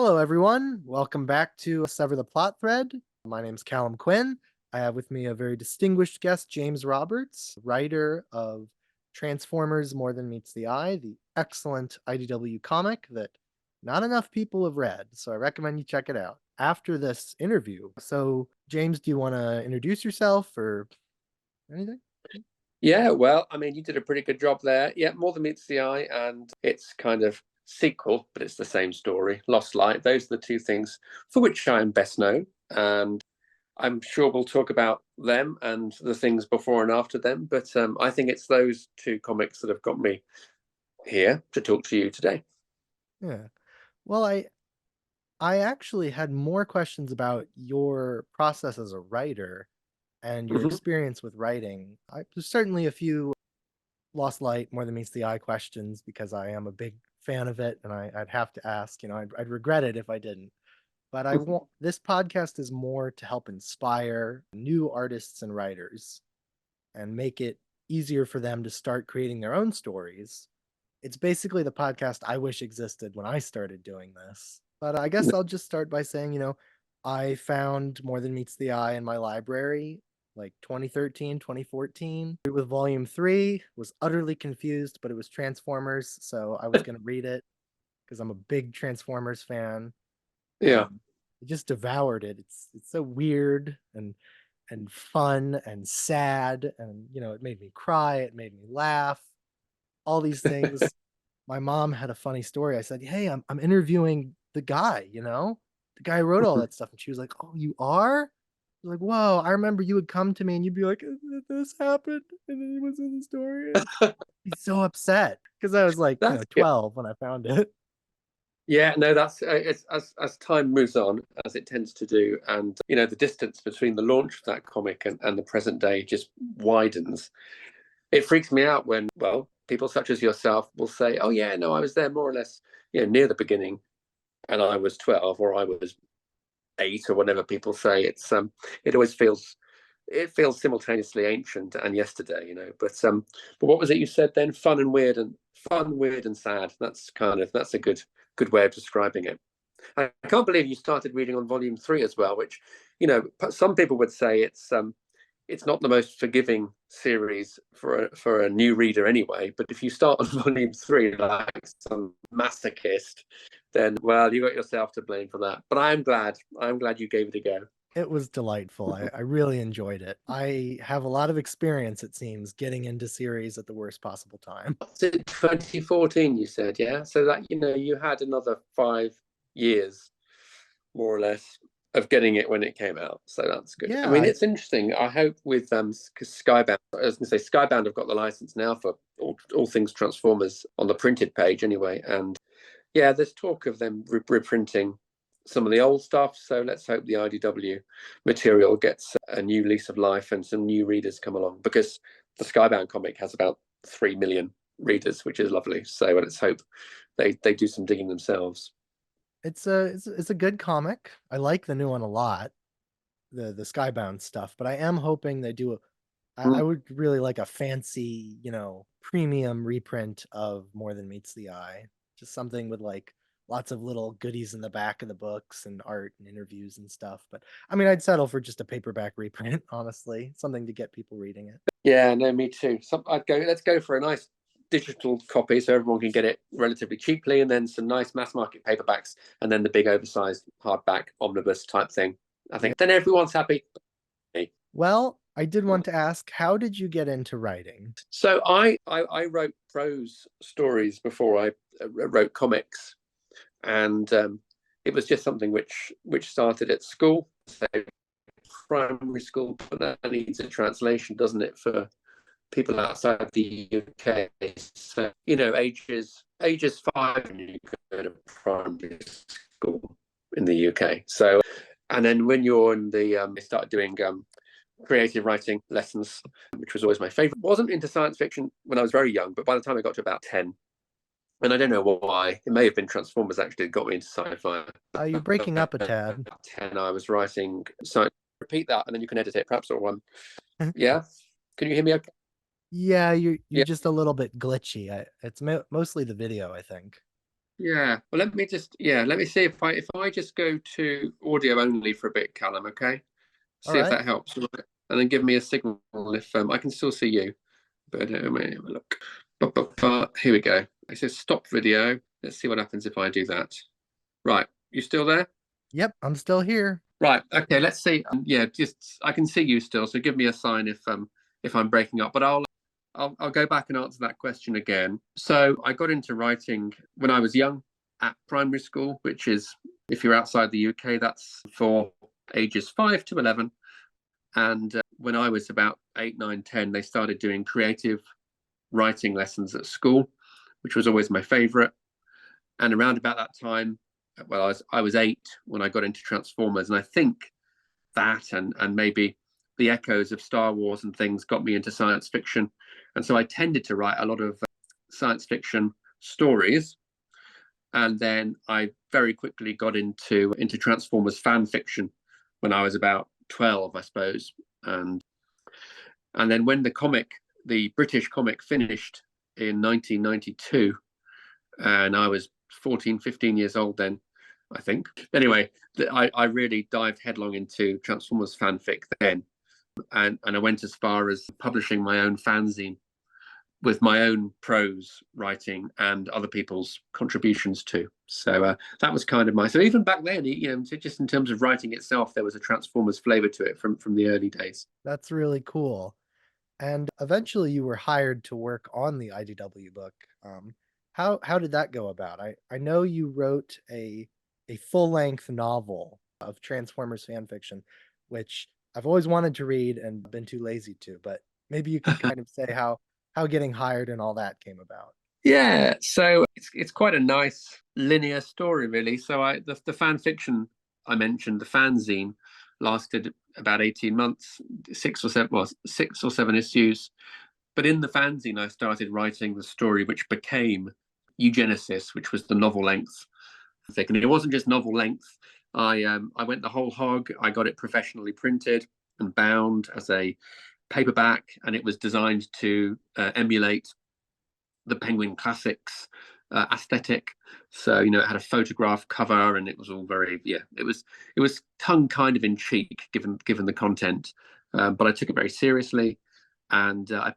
Hello, everyone. Welcome back to Sever the Plot Thread. My name's Callum Quinn. I have with me a very distinguished guest, James Roberts, writer of Transformers More Than Meets the Eye, the excellent IDW comic that not enough people have read. So I recommend you check it out after this interview. So, James, do you want to introduce yourself or anything? Yeah, well, I mean, you did a pretty good job there. Yeah, More Than Meets the Eye, and it's kind of sequel, but it's the same story. Lost Light. Those are the two things for which I am best known, and I'm sure we'll talk about them and the things before and after them. But I think it's those two comics that have got me here to talk to you today. Yeah. Well, I actually had more questions about your process as a writer and your Mhm. experience with writing. There's certainly a few Lost Light More Than Meets the Eye questions because I am a big fan of it, and I'd have to ask. I'd regret it if I didn't. But I want this podcast is more to help inspire new artists and writers and make it easier for them to start creating their own stories. It's basically the podcast I wish existed when I started doing this. But I guess I'll just start by saying, I found More Than Meets the Eye in my library like 2013, 2014. With volume 3, was utterly confused, but it was Transformers, so I was going to read it because I'm a big Transformers fan. Yeah. I just devoured it. It's so weird and fun and sad, and it made me cry, it made me laugh, all these things. My mom had a funny story. I said, "Hey, I'm interviewing the guy, the guy who wrote all that stuff." And she was like, "Oh, you are?" I was like, "Whoa, I remember you would come to me and you'd be like, this happened, and then it was in the story." And he's so upset because I was like, That's good. 12 when I found it. Yeah, no, that's it's, as time moves on, as it tends to do, and the distance between the launch of that comic and the present day just widens. It freaks me out when, well, people such as yourself will say, "Oh yeah, no, I was there more or less, near the beginning, and I was 12 or I was 8 or whatever people say." It always feels simultaneously ancient and yesterday. But what was it you said then? Fun, weird, and sad. That's a good way of describing it. I can't believe you started reading on volume 3 as well, which, some people would say it's not the most forgiving series for a new reader anyway. But if you start on volume 3 like some masochist, then well, you got yourself to blame for that. But I'm glad you gave it a go. It was delightful. I really enjoyed it. I have a lot of experience, it seems, getting into series at the worst possible time. Was it 2014? You said, yeah. So that you had another 5 years, more or less, of getting it when it came out. So that's good. I Yeah, mean, it's interesting. I hope with Skybound, I was going to say Skybound have got the license now for all things Transformers on the printed page anyway. And yeah, there's talk of them reprinting some of the old stuff. So let's hope the IDW material gets a new lease of life and some new readers come along, because the Skybound comic has about 3 million readers, which is lovely. So let's hope they do some digging themselves. it's a good comic. I like the new one a lot, the Skybound stuff, but I am hoping they do I Mm. would really like a fancy, premium reprint of More Than Meets the Eye. Just something with like lots of little goodies in the back of the books and art and interviews and stuff. But I mean, I'd settle for just a paperback reprint, honestly. Something to get people reading it. Yeah, no, me too. Let's go for a nice digital copy so everyone can get it relatively cheaply, and then some nice mass market paperbacks, and then the big oversized hardback omnibus type thing. I Yeah. think then everyone's happy. Well, I did want to ask, how did you get into writing? So I wrote prose stories before I wrote comics, and it was just something which started at school, so primary school, but that needs a translation, doesn't it, for people outside the UK? So ages 5 and you go to primary school in the UK. So, and then when you're in the they started doing creative writing lessons, which was always my favorite. Wasn't into science fiction when I was very young, but by the time I got to about 10, and I don't know why, it may have been Transformers actually that got me into sci-fi. You're breaking up a tad. 10, I was writing science. Repeat that, and then you can edit it, perhaps, or one. Yeah, can you hear me? Okay. Yeah, you're Yeah, just a little bit glitchy. It's mostly the video, I think. Yeah. Well, let me see if I just go to audio only for a bit, Callum. Okay. All See if right. that helps. Right. And then give me a signal if I can still see you. But let me have a look. Here we go. It says stop video. Let's see what happens if I do that. Right. You still there? Yep, I'm still here. Right. Okay. Let's see. Yeah. Just I can see you still. So give me a sign if I'm breaking up. But I'll go back and answer that question again. So I got into writing when I was young at primary school, which is if you're outside the UK, that's for ages 5 to 11. And when I was about 8, 9, 10, they started doing creative writing lessons at school, which was always my favorite. And around about that time, well, I was 8 when I got into Transformers, and I think that and maybe the echoes of Star Wars and things got me into science fiction, and so I tended to write a lot of science fiction stories. And then I very quickly got into Transformers fan fiction when I was about 12, I suppose. And then when the British comic finished in 1992, and I was 14, 15 years old then, I think. Anyway, I really dived headlong into Transformers fanfic then. And I went as far as publishing my own fanzine with my own prose writing and other people's contributions too. So that was kind of so even back then, just in terms of writing itself, there was a Transformers flavor to it from the early days. That's really cool. And eventually you were hired to work on the IDW book. How did that go about? I know you wrote a full-length novel of Transformers fan fiction, which I've always wanted to read and been too lazy to, but maybe you could kind of say how getting hired and all that came about. Yeah, so it's quite a nice linear story, really. So the fan fiction I mentioned, the fanzine, lasted about 18 months, 6 or 7 issues. But in the fanzine, I started writing the story, which became Eugenesis, which was the novel length thing. And it wasn't just novel length. I went the whole hog. I got it professionally printed and bound as a paperback, and it was designed to emulate the Penguin Classics aesthetic. So it had a photograph cover, and it was all very it was tongue kind of in cheek given the content, but I took it very seriously, and I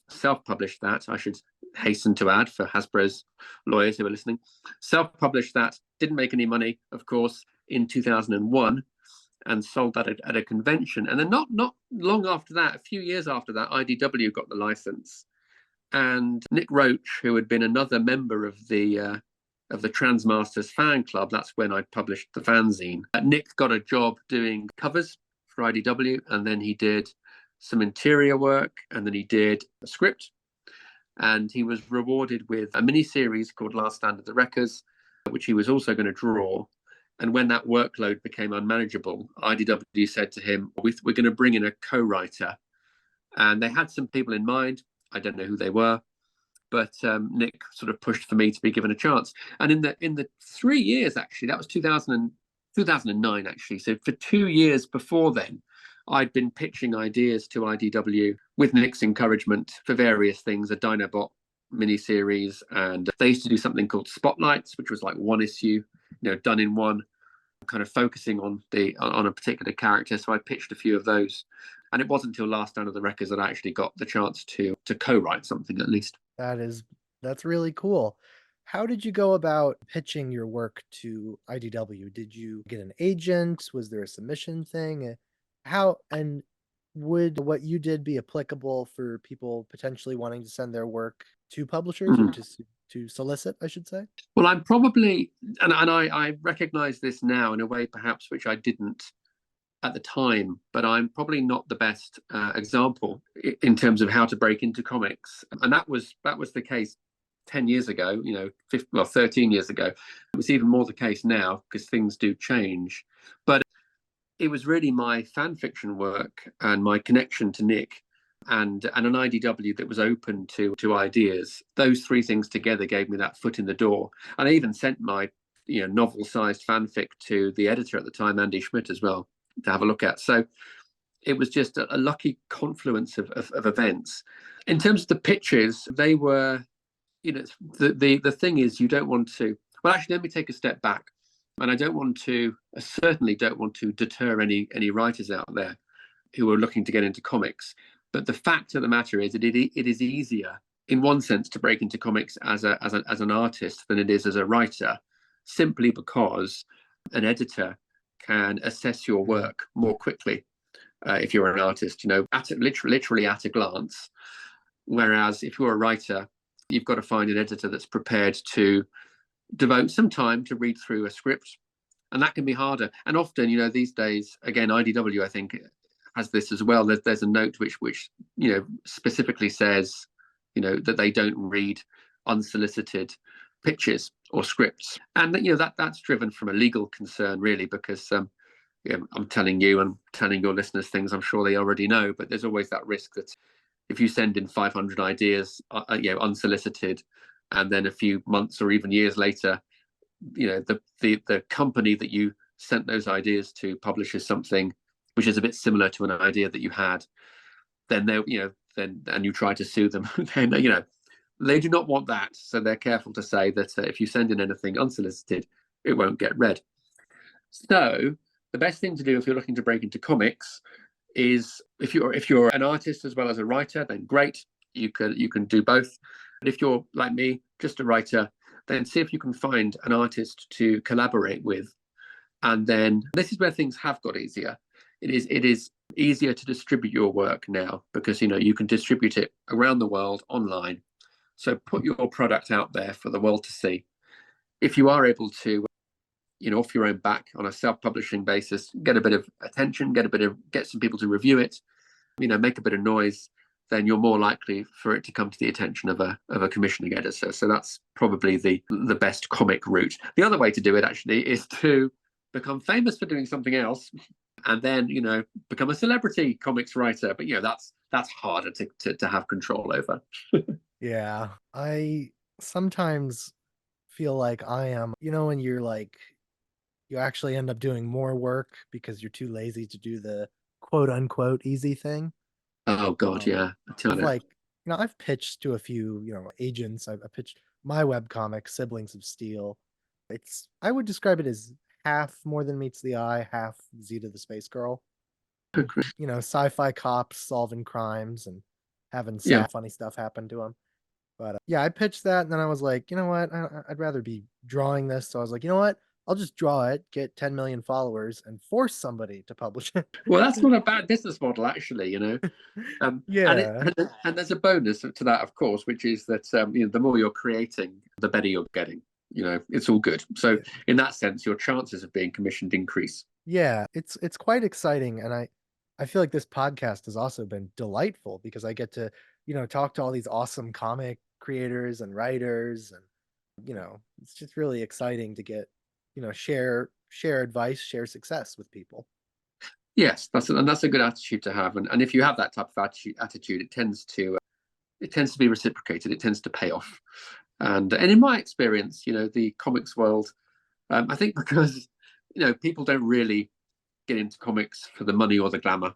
self-published that. I should hasten to add for Hasbro's lawyers who are listening. Self-published that, didn't make any money, of course, in 2001. And sold that at a convention, and then not long after that, a few years after that, IDW got the license, and Nick Roach, who had been another member of the Transmasters fan club, that's when I published the fanzine. Nick got a job doing covers for IDW, and then he did some interior work, and then he did a script, and he was rewarded with a mini series called Last Stand of the Wreckers, which he was also going to draw. And when that workload became unmanageable, IDW said to him, "We're going to bring in a co-writer," and they had some people in mind. I don't know who they were, but Nick sort of pushed for me to be given a chance. And in the 3 years, actually, that was 2009, actually. So for 2 years before then, I'd been pitching ideas to IDW with Nick's encouragement for various things, a Dinobot miniseries, and they used to do something called Spotlights, which was like one issue, done in one, kind of focusing on a particular character. So I pitched a few of those, and it wasn't until Last Stand of the Wreckers that I actually got the chance to co-write something at least. That's really cool. How did you go about pitching your work to IDW? Did you get an agent? Was there a submission thing? How and would what you did be applicable for people potentially wanting to send their work to publishers or Mm. to solicit, I should say? Well, I'm probably, and I recognize this now in a way perhaps which I didn't at the time, but I'm probably not the best example in terms of how to break into comics. And that was the case 10 years ago, 13 years ago. It was even more the case now because things do change. But it was really my fan fiction work and my connection to Nick and an IDW that was open to ideas. Those three things together gave me that foot in the door. And I even sent my novel-sized fanfic to the editor at the time, Andy Schmidt, as well, to have a look at. So it was just a lucky confluence of events. In terms of the pitches, they were, the thing is, you don't want to Well, actually, let me take a step back. And I certainly don't want to deter any writers out there who are looking to get into comics. But the fact of the matter is that it is easier, in one sense, to break into comics as an artist than it is as a writer, simply because an editor can assess your work more quickly if you're an artist, literally at a glance. Whereas if you're a writer, you've got to find an editor that's prepared to devote some time to read through a script, and that can be harder. And often, these days, again, IDW, I think, has this as well. There's a note which specifically says, that they don't read unsolicited pitches or scripts, and that's driven from a legal concern, really, because I'm telling you and telling your listeners things I'm sure they already know, but there's always that risk that if you send in 500 ideas, unsolicited, and then a few months or even years later, the company that you sent those ideas to publishes something which is a bit similar to an idea that you had, then and you try to sue them, then they do not want that. So they're careful to say that if you send in anything unsolicited, it won't get read. So the best thing to do if you're looking to break into comics is, if you're an artist as well as a writer, then great, you can do both. But if you're like me, just a writer, then see if you can find an artist to collaborate with. And then this is where things have got easier. It is easier to distribute your work now, because you can distribute it around the world online. So put your product out there for the world to see. If you are able to, off your own back, on a self-publishing basis, get a bit of attention, get some people to review it, make a bit of noise, then you're more likely for it to come to the attention of a commissioning editor. So that's probably the best comic route. The other way to do it, actually, is to become famous for doing something else, and then become a celebrity comics writer. But that's harder to have control over. Yeah, I sometimes feel like I am, when you're like, you actually end up doing more work because you're too lazy to do the quote unquote easy thing. Oh God, yeah. Of like, I've pitched to a few, agents. I pitched my webcomic, Siblings of Steel. I would describe it as half More Than Meets the Eye, half Zeta the Space Girl. Sci-fi cops solving crimes and having Yeah. sad, funny stuff happen to them. But yeah, I pitched that, and then I was like, you know what? I'd rather be drawing this. So I was like, you know what? I'll just draw it, get 10 million followers, and force somebody to publish it. Well, that's not a bad business model, actually. Yeah. And there's a bonus to that, of course, which is that the more you're creating, the better you're getting. It's all good. So Yeah. in that sense, your chances of being commissioned increase. Yeah, it's quite exciting, and I feel like this podcast has also been delightful because I get to, talk to all these awesome comic creators and writers, and it's just really exciting to get, share advice, share success with people. Yes, that's a good attitude to have, and if you have that type of attitude, it tends to be reciprocated. It tends to pay off, and in my experience, the comics world, I think because people don't really get into comics for the money or the glamour,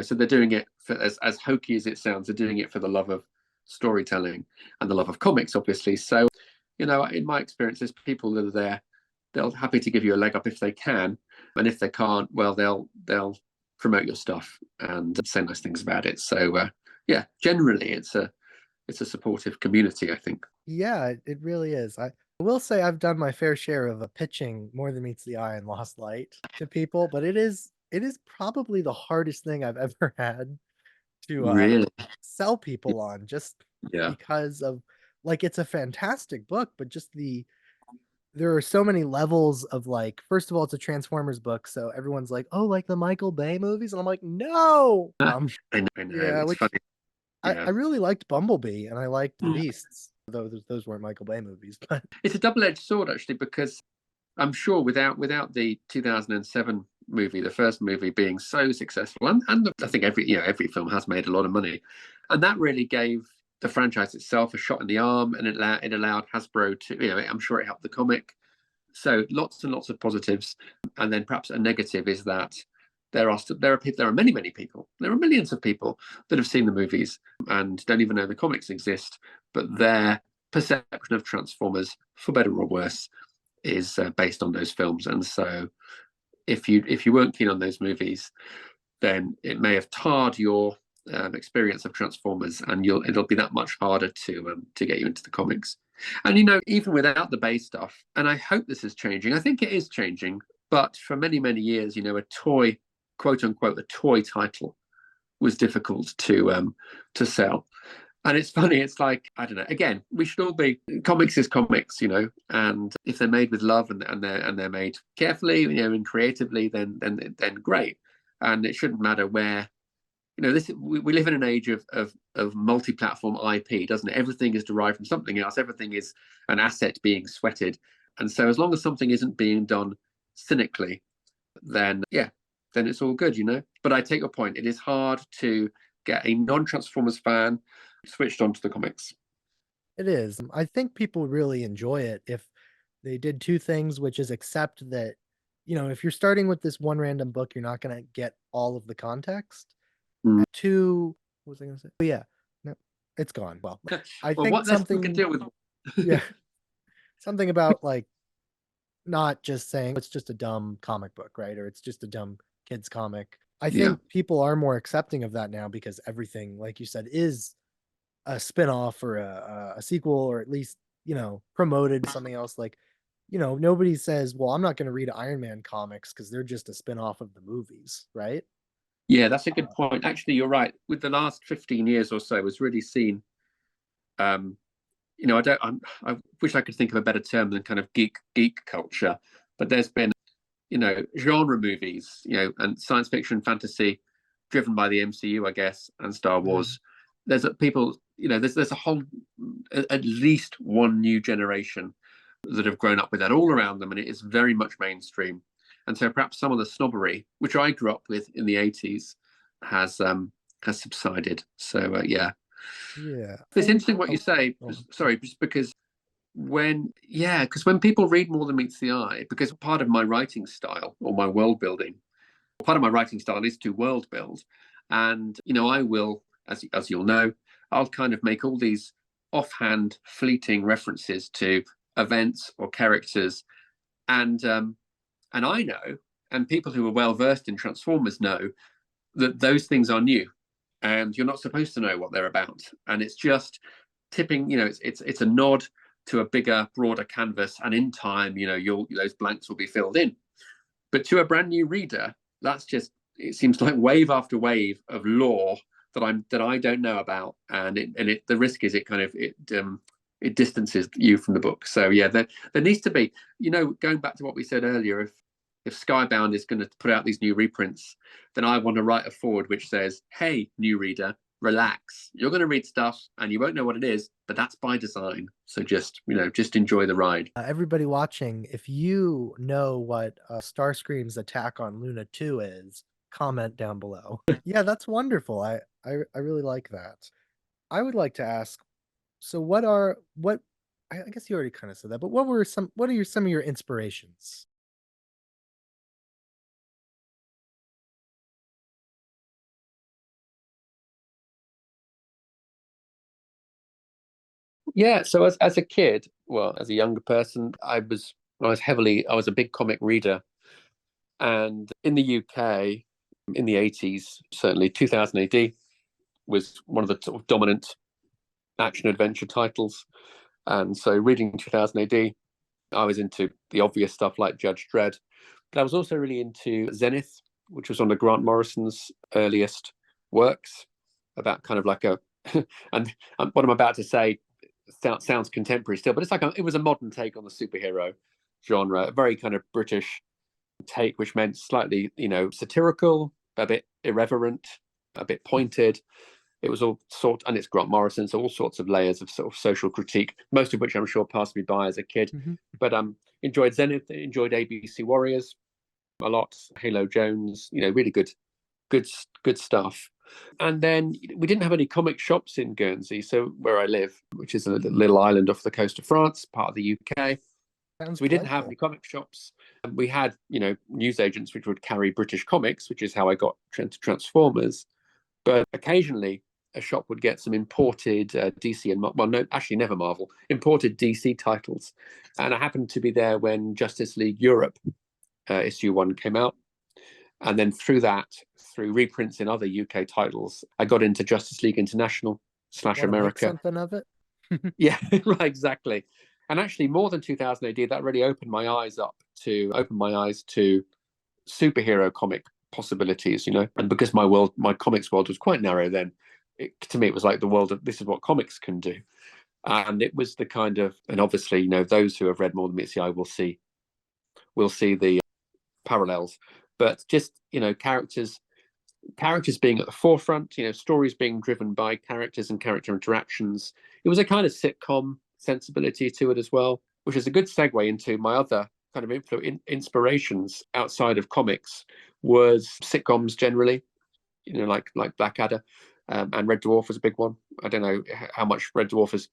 so they're doing it for, as hokey as it sounds, they're doing it for the love of storytelling and the love of comics, obviously. So in my experience, there's people that are there, they're happy to give you a leg up if they can, and if they can't, well, they'll promote your stuff and say nice things about it. So yeah, generally it's a supportive community, I think. Yeah, it really is. I will say I've done my fair share of pitching More Than Meets the Eye and Lost Light to people, but it is probably the hardest thing I've ever had to Really? sell people on, just Yeah. because of, like, it's a fantastic book, but just there are so many levels of, like, first of all, it's a Transformers book, so everyone's like, oh, like the Michael Bay movies, and I'm like, no. I know. Yeah, It's which funny. I Yeah. really liked Bumblebee, and I liked The Beasts, though those weren't Michael Bay movies. But It's a double-edged sword, actually, because I'm sure without the 2007 movie, the first movie, being so successful, and I think every film has made a lot of money, and that really gave the franchise itself a shot in the arm, and it allowed Hasbro to, I'm sure it helped the comic. So lots and lots of positives, and then perhaps a negative is that there are many people, there are millions of people that have seen the movies and don't even know the comics exist, but their perception of Transformers, for better or worse, is based on those films. And so if you weren't keen on those movies, then it may have tarred your experience of Transformers, and it'll be that much harder to get you into the comics. And even without the base stuff, and I hope this is changing. I think it is changing, but for many, many years, a toy, quote unquote, a toy title was difficult to sell. And it's funny, it's like, I don't know, again, we should all be, comics is comics, and if they're made with love and they're made carefully, and creatively, then great. And it shouldn't matter where, we live in an age of multi-platform IP, doesn't it? Everything is derived from something else. Everything is an asset being sweated. And so as long as something isn't being done cynically, then it's all good, But I take your point. It is hard to get a non-Transformers fan switched onto the comics. It is. I think people really enjoy it if they did two things, which is accept that, if you're starting with this one random book, you're not going to get all of the context. Mm. And two, what was I going to say? Oh, yeah, no, it's gone. Well, I well, think something we can deal with. Yeah, something about like not just saying it's just a dumb comic book, right? Or it's just a dumb kids comic. I think people are more accepting of that now because everything, like you said, is a spin-off or a sequel, or at least, promoted something else. Like, nobody says, well, I'm not going to read Iron Man comics because they're just a spin-off of the movies, right? Yeah, that's a good point. Actually, you're right. With the last 15 years or so, it's really seen. I wish I could think of a better term than kind of geek culture, but there's been, genre movies, and science fiction, fantasy, driven by the MCU, I guess, and Star Wars. There's there's a whole, at least one new generation that have grown up with that all around them, and it is very much mainstream. And so perhaps some of the snobbery, which I grew up with in the 80s, has subsided. So yeah, it's interesting what you say. Sorry, just because when people read more than meets the eye, because part of my writing style or my world building, part of my writing style is to world build, and I will, as you'll know, I'll kind of make all these offhand, fleeting references to events or characters, and I know, and people who are well versed in Transformers know, that those things are new, and you're not supposed to know what they're about, and it's just tipping. It's a nod to a bigger, broader canvas, and in time, those blanks will be filled in. But to a brand new reader, it seems like wave after wave of lore that I don't know about, and the risk is it distances you from the book. So there needs to be, going back to what we said earlier, if Skybound is going to put out these new reprints, then I want to write a forward which says, hey, new reader, relax. You're going to read stuff and you won't know what it is, but that's by design. So just enjoy the ride. Everybody watching, if you know what Starscream's attack on Luna 2 is, comment down below. Yeah, that's wonderful. I really like that. I would like to ask, so I guess you already kind of said that, but what are some of your inspirations? Yeah, so as a kid, well, as a younger person, I was a big comic reader. And in the UK, in the 80s, certainly 2000 AD was one of the sort of dominant action adventure titles. And so reading 2000 AD, I was into the obvious stuff like Judge Dredd, but I was also really into Zenith, which was one of Grant Morrison's earliest works, about kind of like and what I'm about to say sounds contemporary still, but it's like it was a modern take on the superhero genre, a very kind of British take, which meant slightly, satirical, a bit irreverent, a bit pointed. It was and it's Grant Morrison, so all sorts of layers of sort of social critique, most of which I'm sure passed me by as a kid. But enjoyed Zenith, enjoyed ABC Warriors a lot, Halo Jones, really good stuff. And then we didn't have any comic shops in Guernsey, so where I live, which is a little island off the coast of France, part of the UK. We didn't have any comic shops. We had, news agents which would carry British comics, which is how I got into Transformers. But occasionally, a shop would get some imported DC and well, no, actually never Marvel, imported DC titles, and I happened to be there when Justice League Europe issue 1 came out, and then through reprints in other UK titles, I got into Justice League International / Want to make America. something of it? Yeah, right, exactly. And actually, more than 2000 AD, that really opened my eyes to superhero comic possibilities, and because my comics world was quite narrow then, to me it was like the world of this is what comics can do. And it was the kind of, and obviously those who have read More Than Meets the Eye will see the parallels, but just characters being at the forefront, stories being driven by characters and character interactions. It was a kind of sitcom sensibility to it as well, which is a good segue into my other kind of inspirations outside of comics was sitcoms generally, like Blackadder, and Red Dwarf was a big one. I don't know how much Red Dwarf has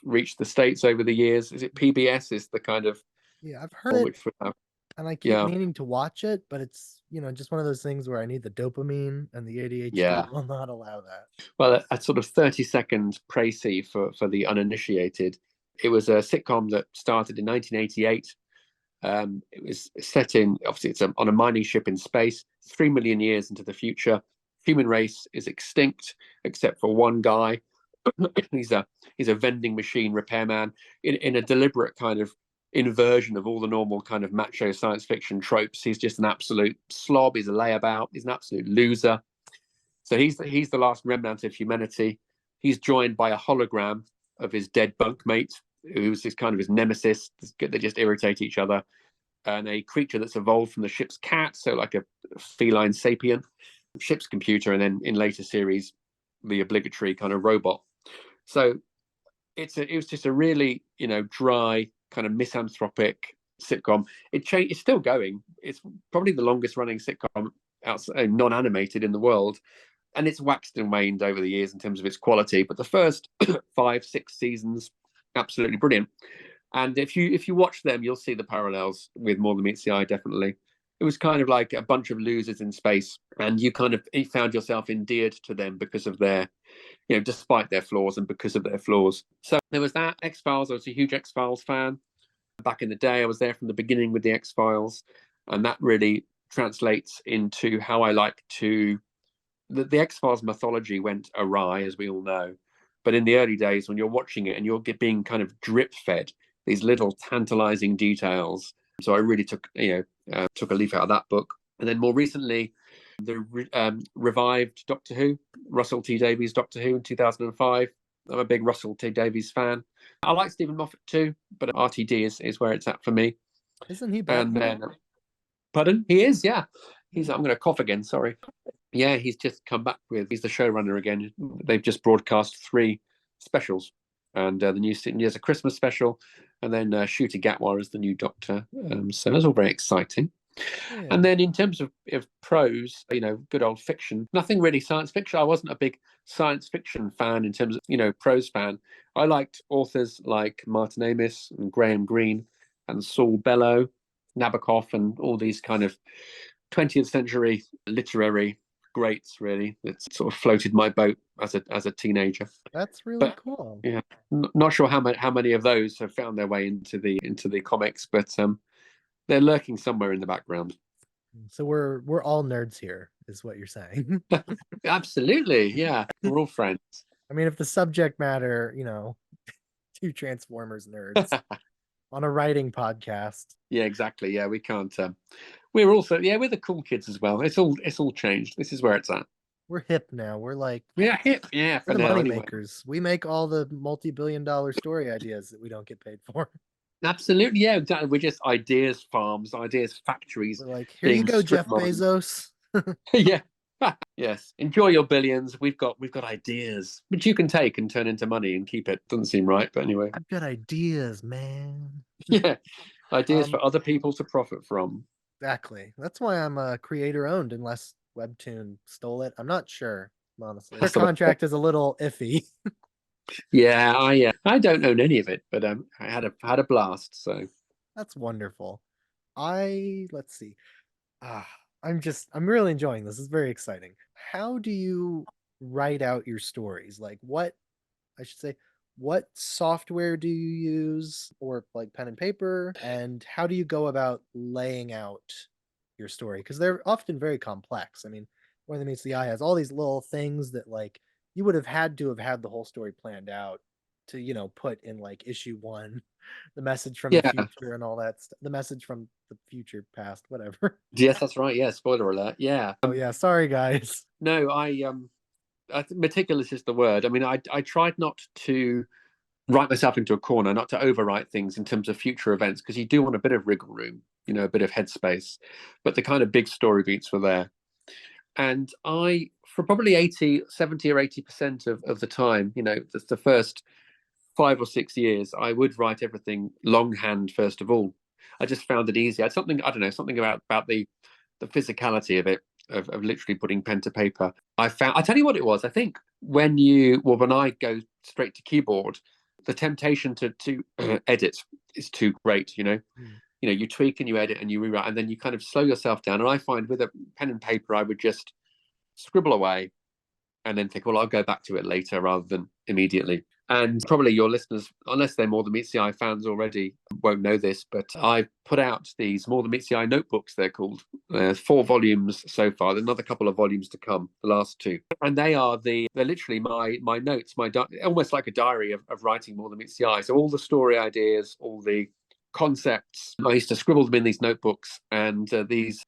reached the States over the years. Is it PBS is the kind of I've heard it, have, and I keep meaning to watch it, but it's just one of those things where I need the dopamine, and the ADHD will not allow that. Well, a sort of 30-second précis for the uninitiated. It was a sitcom that started in 1988. It was set obviously it's on a mining ship in space, 3 million years into the future. Human race is extinct except for one guy. he's a vending machine repairman in a deliberate kind of inversion of all the normal kind of macho science fiction tropes. He's just an absolute slob. He's a layabout. He's an absolute loser. So he's the last remnant of humanity. He's joined by a hologram of his dead bunkmate, who's his nemesis. They just irritate each other. And a creature that's evolved from the ship's cat, so like a feline sapient, ship's computer, and then in later series, the obligatory kind of robot. So it was just a really dry kind of misanthropic sitcom. It's still going. It's probably the longest running sitcom outside non-animated in the world, and it's waxed and waned over the years in terms of its quality. But the first 5-6 seasons, absolutely brilliant. And if you watch them, you'll see the parallels with More Than Meets the Eye. Definitely, it was kind of like a bunch of losers in space, and you found yourself endeared to them because of their, despite their flaws and because of their flaws. So there was that. X-Files. I was a huge X-Files fan back in the day. I was there from the beginning with the X-Files, and that really translates into how I like to. The X-Files mythology went awry, as we all know, but in the early days when you're watching it and you're being kind of drip fed these little tantalizing details. So I really took a leaf out of that book. And then more recently, the revived Doctor Who, Russell T Davies Doctor Who in 2005. I'm a big Russell T Davies fan. I like Stephen Moffat too, but RTD is where it's at for me. Isn't he back? And then, pardon? He is, yeah. I'm going to cough again, sorry. Yeah, he's just come back he's the showrunner again. They've just broadcast 3 specials. And the new there's a Christmas special, and then Ncuti Gatwa as the new Doctor. So that's all very exciting. Yeah. And then in terms of prose, good old fiction, nothing really science fiction. I wasn't a big science fiction fan in terms of, prose fan. I liked authors like Martin Amis and Graham Greene and Saul Bellow, Nabokov, and all these kind of 20th century literary greats, really, that sort of floated my boat as a teenager. That's really cool. Yeah, not sure how many of those have found their way into the comics, but they're lurking somewhere in the background. So we're all nerds here, is what you're saying. Absolutely, yeah, we're all friends. I mean, if the subject matter, 2 Transformers nerds on a writing podcast. Yeah, exactly. Yeah, we can't. We're also we're the cool kids as well. It's all changed. This is where it's at. We're hip now. We're like hip. Yeah, we're the money makers. We make all the multi-billion-dollar story ideas that we don't get paid for. Absolutely, yeah, exactly. We're just ideas farms, ideas factories. We're like, here you go, Jeff Bezos. Yeah. Yes. Enjoy your billions. We've got ideas which you can take and turn into money and keep it. Doesn't seem right, but anyway. I've got ideas, man. Yeah. Ideas for other people to profit from. Exactly. That's why I'm creator owned, unless Webtoon stole it. I'm not sure, honestly. Their contract is a little iffy. Yeah, I don't own any of it, but I had a blast. So that's wonderful. Let's see. I'm really enjoying this. It's very exciting. How do you write out your stories? Like what, I should say, what software do you use, or like pen and paper, and how do you go about laying out your story? Because they're often very complex. I mean, More Than Meets the Eye has all these little things that like you would have had the whole story planned out to, put in like issue 1, the message from the Yeah. future and all that stuff, the message from the future past, whatever. Yes, that's right. Yeah, spoiler alert. Yeah. Oh yeah, sorry guys. No, I think meticulous is the word. I mean, I tried not to write myself into a corner, not to overwrite things in terms of future events, because you do want a bit of wriggle room, a bit of headspace. But the kind of big story beats were there. And for probably 70 or 80% of the time, the first 5 or 6 years, I would write everything longhand first of all. I just found it easy. I had something, I don't know, something about the physicality of it, of literally putting pen to paper. I tell you what it was. I think when I go straight to keyboard, the temptation to edit is too great. Mm. You tweak and you edit and you rewrite, and then you kind of slow yourself down. And I find with a pen and paper, I would just scribble away and then think, well, I'll go back to it later rather than immediately. And probably your listeners, unless they're More Than Meets the Eye fans already, won't know this, but I put out these More Than Meets the Eye notebooks, they're called. 4 volumes so far. There's another couple of volumes to come, the last 2. And they're literally my notes, almost like a diary of writing More Than Meets the Eye. So all the story ideas, all the concepts, I used to scribble them in these notebooks. And these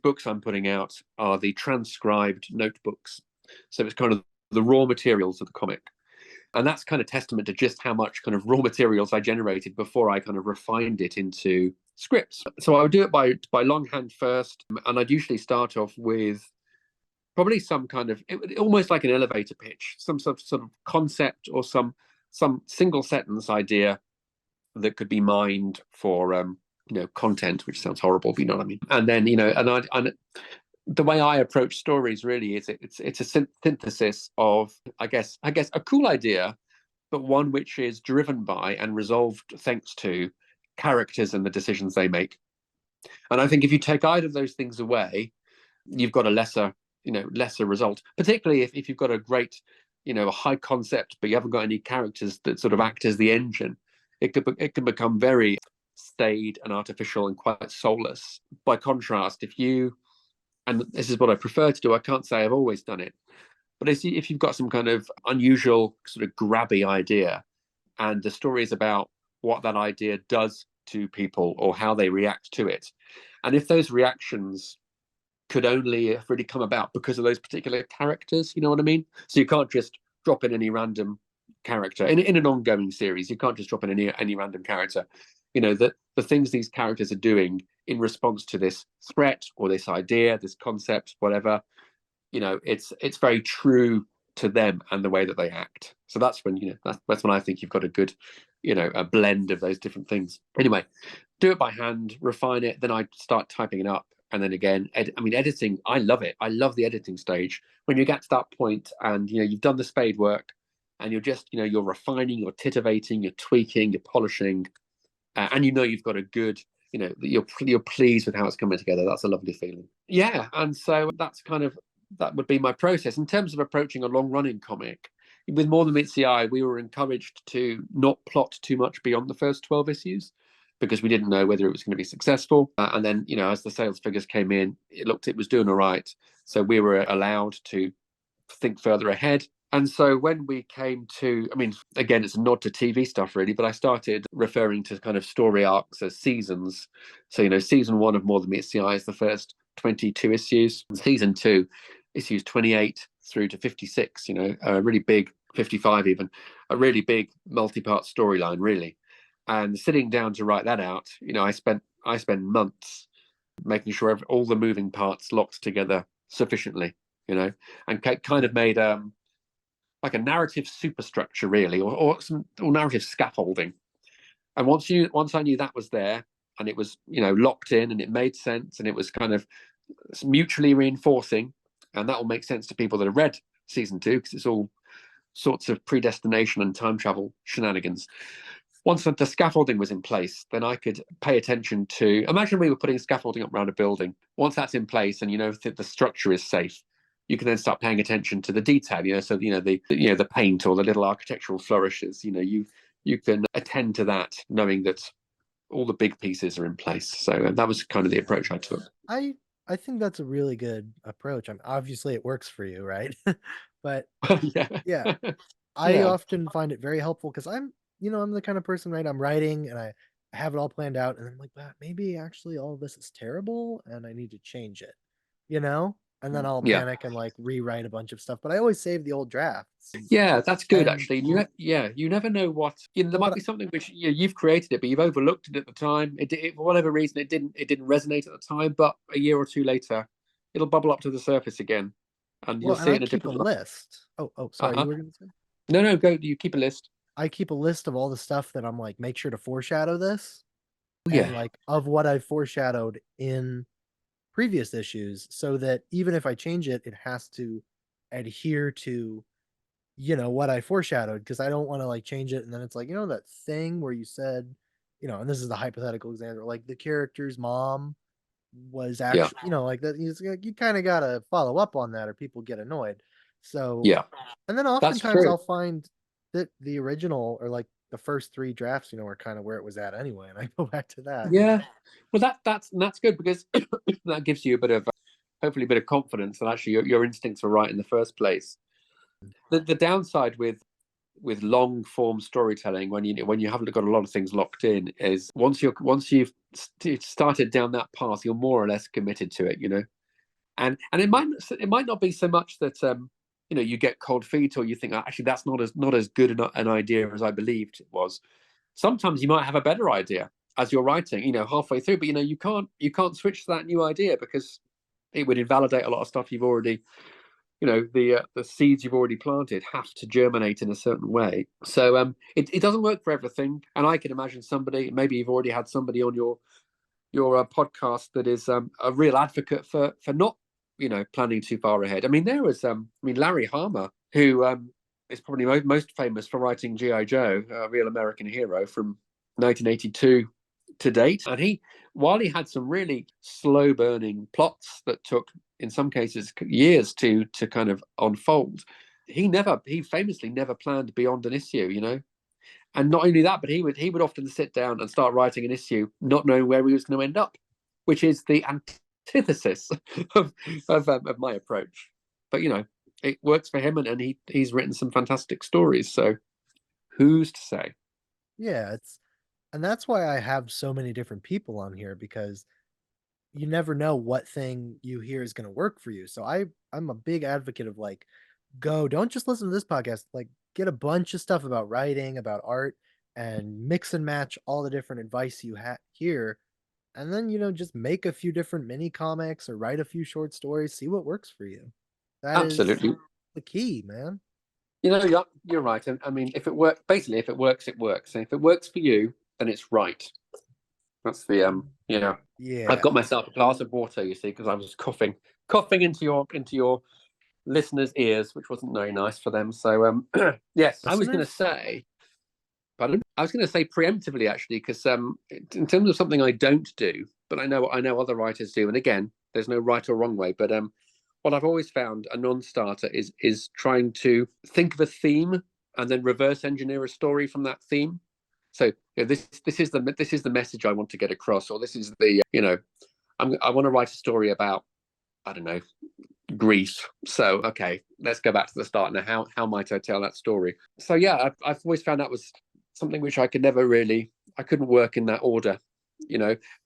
books I'm putting out are the transcribed notebooks. So it's kind of the raw materials of the comic. And that's kind of testament to just how much kind of raw materials I generated before I kind of refined it into scripts. So I would do it by longhand first, and I'd usually start off with probably some kind of almost like an elevator pitch, some sort of concept or some single sentence idea that could be mined for content, which sounds horrible, but you know what I mean. And then and the way I approach stories really is it's a synthesis of I guess a cool idea, but one which is driven by and resolved thanks to characters and the decisions they make. And I think if you take either of those things away, you've got a lesser result. Particularly if you've got a great, a high concept, but you haven't got any characters that sort of act as the engine. It can become very staid and artificial and quite soulless. By contrast, and this is what I prefer to do, I can't say I've always done it, but if you've got some kind of unusual sort of grabby idea and the story is about what that idea does to people or how they react to it, and if those reactions could only have really come about because of those particular characters, you know what I mean? So you can't just drop in any random character in an ongoing series. You can't just drop in any random character. That the things these characters are doing in response to this threat or this idea, this concept, whatever, it's very true to them and the way that they act. So that's when that's when I think you've got a good a blend of those different things. Anyway, do it by hand, refine it, then I start typing it up, and then again editing, I love it. I love the editing stage when you get to that point and you've done the spade work and you're just you're refining, you're titivating, you're tweaking, you're polishing, and you've got a good that you're pleased with how it's coming together. That's a lovely feeling. Yeah, and so that would be my process in terms of approaching a long running comic. With More Than Meets the Eye, we were encouraged to not plot too much beyond the first 12 issues because we didn't know whether it was going to be successful. And then, as the sales figures came in, it was doing all right. So we were allowed to think further ahead. And so when we came to, again, it's a nod to TV stuff really, but I started referring to kind of story arcs as seasons. So, season 1 of More Than Meets the Eye is the first 22 issues. Season 2, issues 28 through to 56, a really big 55 even, a really big multi-part storyline really. And sitting down to write that out, I spent months making sure all the moving parts locked together sufficiently, and kind of made like a narrative superstructure really, or narrative scaffolding. And once I knew that was there and it was locked in and it made sense and it was kind of mutually reinforcing, and that will make sense to people that have read season 2 because it's all sorts of predestination and time travel shenanigans. Once the scaffolding was in place, then I could pay attention to, imagine we were putting scaffolding up around a building. Once that's in place and the structure is safe, you can then start paying attention to the detail, so the paint or the little architectural flourishes, you can attend to that, knowing that all the big pieces are in place. So that was kind of the approach I took. I think that's a really good approach. Obviously it works for you, right? But Yeah. yeah, I Yeah. often find it very helpful because I'm the kind of person, right? I'm writing and I have it all planned out, and I'm like, wow, maybe actually all of this is terrible and I need to change it, you know? And then I'll Yeah. panic and like rewrite a bunch of stuff. But I always save the old drafts. Yeah, that's good And actually. You never know there might what be something which you've created it, but you've overlooked it at the time. For whatever reason, it didn't resonate at the time, but a year or two later, it'll bubble up to the surface again, and you'll well, and see I it in a keep a different light. list. Oh, sorry, Uh-huh. you were gonna say? No, no, go. You keep a list. I keep a list of all the stuff that I'm like, make sure to foreshadow this, Oh, and yeah, like of what I've foreshadowed in previous issues, so that even if I change it, it has to adhere to what I foreshadowed, because I don't want to like change it and then it's like, that thing where you said, and this is the hypothetical example, like the character's mom was yeah, actually, like that. You kind of got to follow up on that or people get annoyed. So, yeah. and then That's oftentimes true. I'll find that the original or like the first three drafts, are kind of where it was at anyway. And I go back to that. Yeah. Well, that's good because that gives you a bit of hopefully a bit of confidence that actually your instincts were right in the first place. The downside with long form storytelling, when you haven't got a lot of things locked in, is once you've started down that path, you're more or less committed to it, and it might not be so much that you get cold feet, or you think, "Oh, actually that's not as good an idea as I believed it was." Sometimes you might have a better idea as you're writing, halfway through, but you can't switch to that new idea because it would invalidate a lot of stuff you've already, the seeds you've already planted have to germinate in a certain way. So it doesn't work for everything, and I can imagine maybe you've already had somebody on your podcast that is a real advocate for not planning too far ahead. I mean, there was Larry Hama, who is probably most famous for writing GI Joe, a real American hero from 1982 to date, and while he had some really slow burning plots that took in some cases years to kind of unfold, he famously never planned beyond an issue. And not only that, but he would often sit down and start writing an issue, not knowing where he was going to end up, which is the antithesis of my approach. But it works for him, and he's written some fantastic stories. So who's to say? Yeah, and that's why I have so many different people on here, because you never know what thing you hear is going to work for you. So I'm a big advocate of like, don't just listen to this podcast, like get a bunch of stuff about writing, about art, and mix and match all the different advice you hear, and then just make a few different mini comics or write a few short stories, see what works for you. That is Absolutely. the key, man. You're right. I mean, if it works, it works. And if it works for you, then it's right. That's I've got Yeah. myself a glass of water, you see, because I was coughing into your listeners' ears, which wasn't very nice for them. So yes, I was going to Listeners? say, pardon, I was going to say preemptively actually, because in terms of something I don't do, but I know other writers do, and again, there's no right or wrong way, but what I've always found a non-starter is trying to think of a theme and then reverse engineer a story from that theme. So this is the message I want to get across, or this is the I want to write a story about, I don't know, grief. So okay, let's go back to the start now. How might I tell that story? So yeah, I've always found that was something which I couldn't work in that order.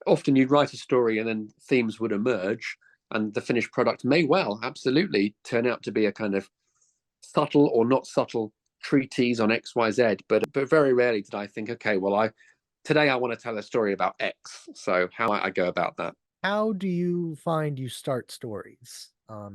Often you'd write a story and then themes would emerge, and the finished product may well absolutely turn out to be a kind of subtle or not subtle treatise on XYZ, but very rarely did I think, okay, well, today I want to tell a story about X. So how might I go about that? How do you find you start stories?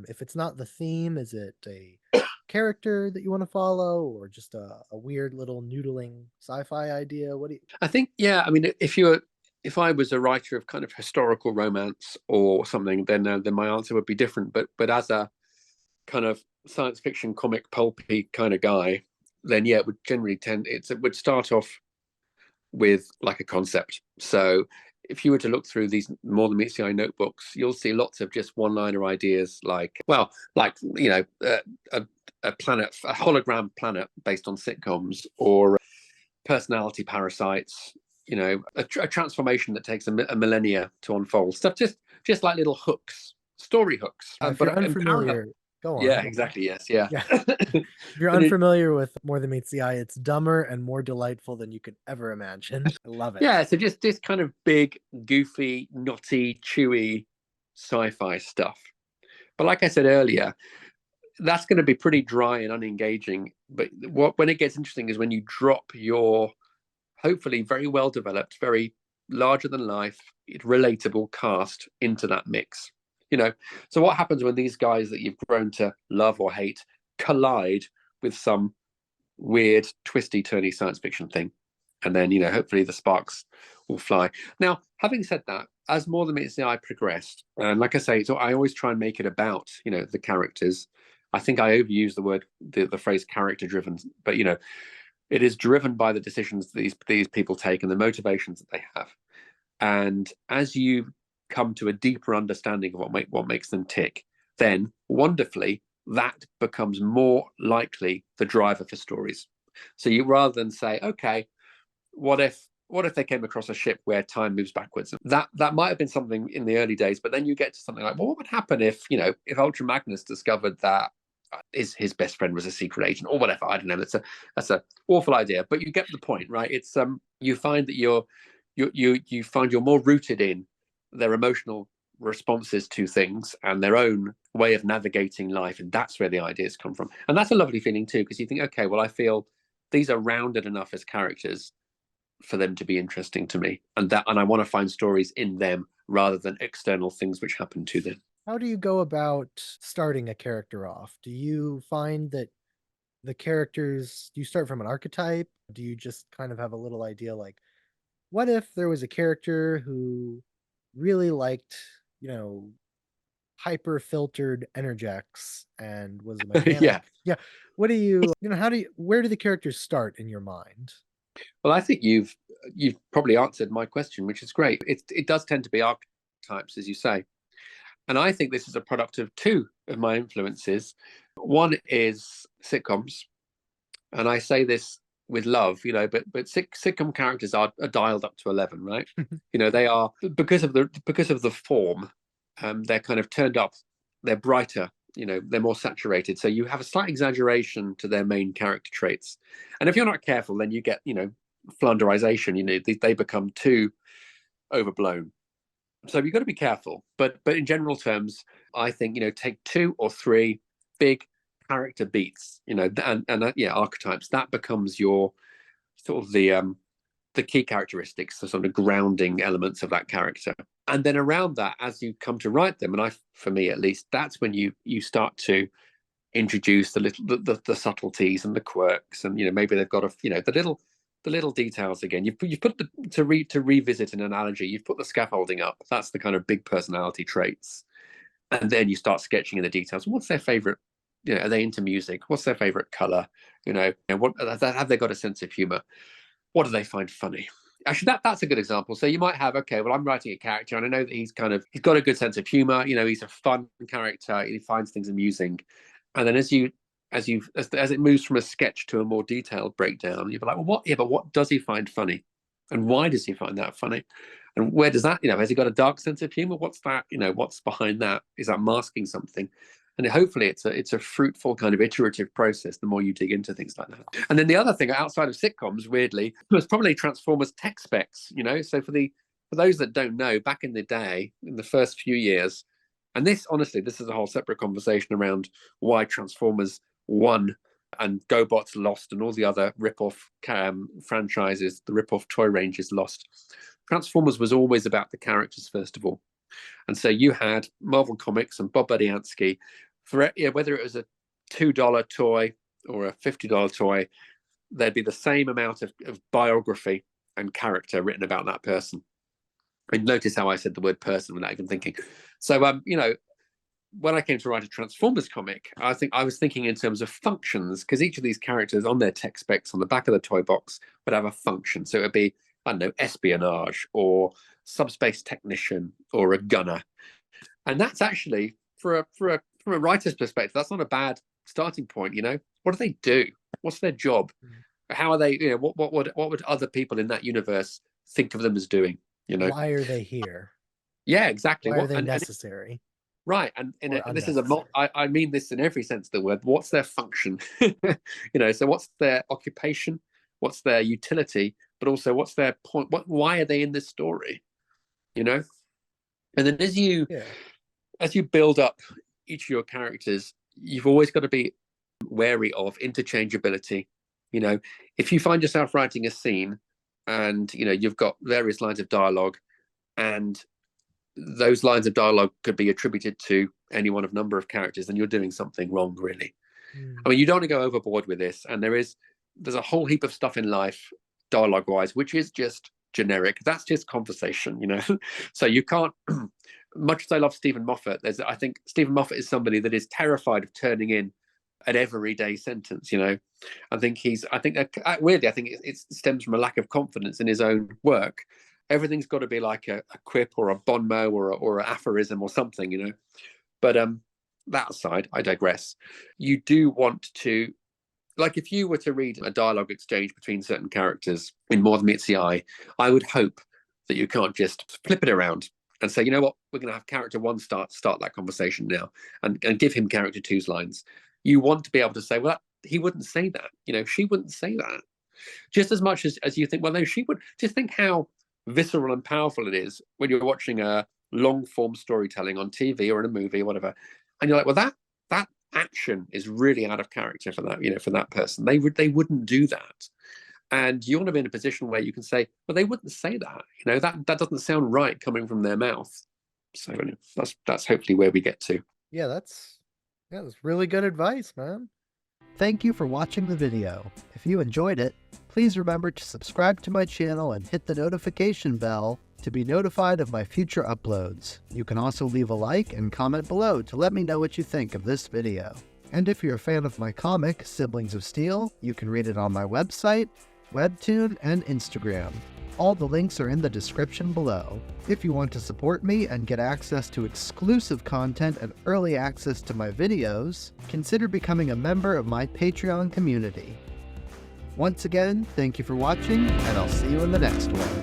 If it's not the theme, is it a character that you want to follow, or just a weird little noodling sci-fi idea? What do you? I think, yeah, I mean, if I was a writer of kind of historical romance or something, then my answer would be different. But as a kind of science fiction comic pulpy kind of guy, then yeah, it would generally it would start off with like a concept. So if you were to look through these More Than Meets the Eye notebooks, you'll see lots of just one-liner ideas like, well, like, you know, a planet, a hologram planet based on sitcoms, or personality parasites, you know, a transformation that takes a millennia to unfold. Stuff just like little hooks, story hooks. If But you're in parallel, unfamiliar, go on. yeah, exactly, yes, yeah. Yeah. If you're And unfamiliar with More Than Meets the Eye, it's dumber and more delightful than you could ever imagine. I love it. yeah, so just this kind of big, goofy, knotty, chewy sci-fi stuff. But like I said earlier, that's going to be pretty dry and unengaging. But when it gets interesting is when you drop your hopefully very well developed, very larger than life, relatable cast into that mix. You know, so what happens when these guys that you've grown to love or hate collide with some weird, twisty, turny science fiction thing? And then, you know, hopefully the sparks will fly. Now, having said that, as More Than Meets the Eye progressed, and like I say, so I always try and make it about, you know, the characters. I think I overuse the phrase character driven, but, you know, it is driven by the decisions these people take and the motivations that they have. And as you come to a deeper understanding of what makes them tick, then wonderfully that becomes more likely the driver for stories. So you, rather than say, okay, what if they came across a ship where time moves backwards? That might have been something in the early days, but then you get to something like, well, what would happen if, you know, if Ultra Magnus discovered that his best friend was a secret agent or whatever? I don't know. That's a awful idea, but you get the point, right? It's you find that you find you're more rooted in their emotional responses to things and their own way of navigating life, and that's where the ideas come from. And that's a lovely feeling too, because you think, okay, well, I feel these are rounded enough as characters for them to be interesting to me, and I want to find stories in them rather than external things which happen to them. How do you go about starting a character off? Do you find that the characters, do you start from an archetype? Do you just kind of have a little idea like, what if there was a character who really liked, you know, hyper filtered energex and was a mechanic? Yeah. Yeah. What do you, you know, how do you, where do the characters start in your mind? Well, I think you've probably answered my question, which is great. It does tend to be archetypes, as you say. And I think this is a product of two of my influences. One is sitcoms, and I say this with love, you know, but sitcom characters are dialed up to 11, right? You know, they are, because of the form, they're kind of turned up, they're brighter, you know, they're more saturated. So you have a slight exaggeration to their main character traits. And if you're not careful, then you get, you know, flanderization, you know, they become too overblown. So you've got to be careful. But in general terms, I think, you know, take 2 or 3 big character beats, you know, and yeah, archetypes. That becomes your sort of the key characteristics, the sort of grounding elements of that character. And then around that, as you come to write them, and for me at least, that's when you start to introduce the subtleties and the quirks, and, you know, maybe they've got the little details again. You've put to revisit an analogy. You've put the scaffolding up. That's the kind of big personality traits, and then you start sketching in the details. What's their favorite? You know, are they into music? What's their favorite color? You know, and what have they got a sense of humor? What do they find funny? Actually, that's a good example. So you might have, okay, well, I'm writing a character, and I know that he's got a good sense of humor. You know, he's a fun character. He finds things amusing, and then as it moves from a sketch to a more detailed breakdown, you'll be like, well, what? Yeah, but what does he find funny, and why does he find that funny, and where does that? You know, has he got a dark sense of humor? What's that? You know, what's behind that? Is that masking something? And hopefully it's a fruitful kind of iterative process the more you dig into things like that. And then the other thing outside of sitcoms, weirdly, was probably Transformers tech specs, you know. So for those that don't know, back in the day, in the first few years, and this, honestly, this is a whole separate conversation around why Transformers won and GoBots lost, and all the other rip-off franchises, the rip-off toy ranges lost. Transformers was always about the characters, first of all. And so you had Marvel Comics and Bob Budiansky, for whether it was a $2 toy or a $50 toy, there'd be the same amount of biography and character written about that person. And notice how I said the word person without even thinking. So, you know, when I came to write a Transformers comic, I think I was thinking in terms of functions, because each of these characters on their tech specs on the back of the toy box would have a function. So it would be I don't know, espionage or subspace technician or a gunner. And that's actually, from a writer's perspective, that's not a bad starting point. What do they do? What's their job? How are they? What would other people in that universe think of them as doing? Why are they here? Yeah, exactly. Why are they necessary? Right, and this is I mean this in every sense of the word. What's their function? So what's their occupation? What's their utility? But also, what's their point? Why are they in this story? And then as you build up each of your characters, you've always got to be wary of interchangeability. If you find yourself writing a scene, and you've got various lines of dialogue, and those lines of dialogue could be attributed to any one of number of characters, then you're doing something wrong, really. I mean, you don't want to go overboard with this. And there's a whole heap of stuff in life, dialogue-wise, which is just generic. That's just conversation, So you can't. Much as I love Stephen Moffat, I think Stephen Moffat is somebody that is terrified of turning in an everyday sentence. I think weirdly, I think it stems from a lack of confidence in his own work. Everything's got to be like a quip or a bon mot or an aphorism or something, But that aside, I digress. You do want to, like, if you were to read a dialogue exchange between certain characters in More Than Meets the Eye, I would hope that you can't just flip it around and say, you know what, we're going to have character one start that conversation now, and give him character two's lines. You want to be able to say, well, he wouldn't say that. She wouldn't say that. Just as much as you think, well, no, she would. Just think how visceral and powerful it is when you're watching a long form storytelling on TV or in a movie or whatever, and you're like, well, that action is really out of character for that, for that person. They wouldn't do that. And you want to be in a position where you can say, well, they wouldn't say that. That doesn't sound right coming from their mouth. So that's hopefully where we get to. Yeah, that's really good advice, man. Thank you for watching the video. If you enjoyed it, please remember to subscribe to my channel and hit the notification bell to be notified of my future uploads. You can also leave a like and comment below to let me know what you think of this video. And if you're a fan of my comic, Siblings of Steel, you can read it on my website, Webtoon, and Instagram. All the links are in the description below. If you want to support me and get access to exclusive content and early access to my videos, consider becoming a member of my Patreon community. Once again, thank you for watching, and I'll see you in the next one.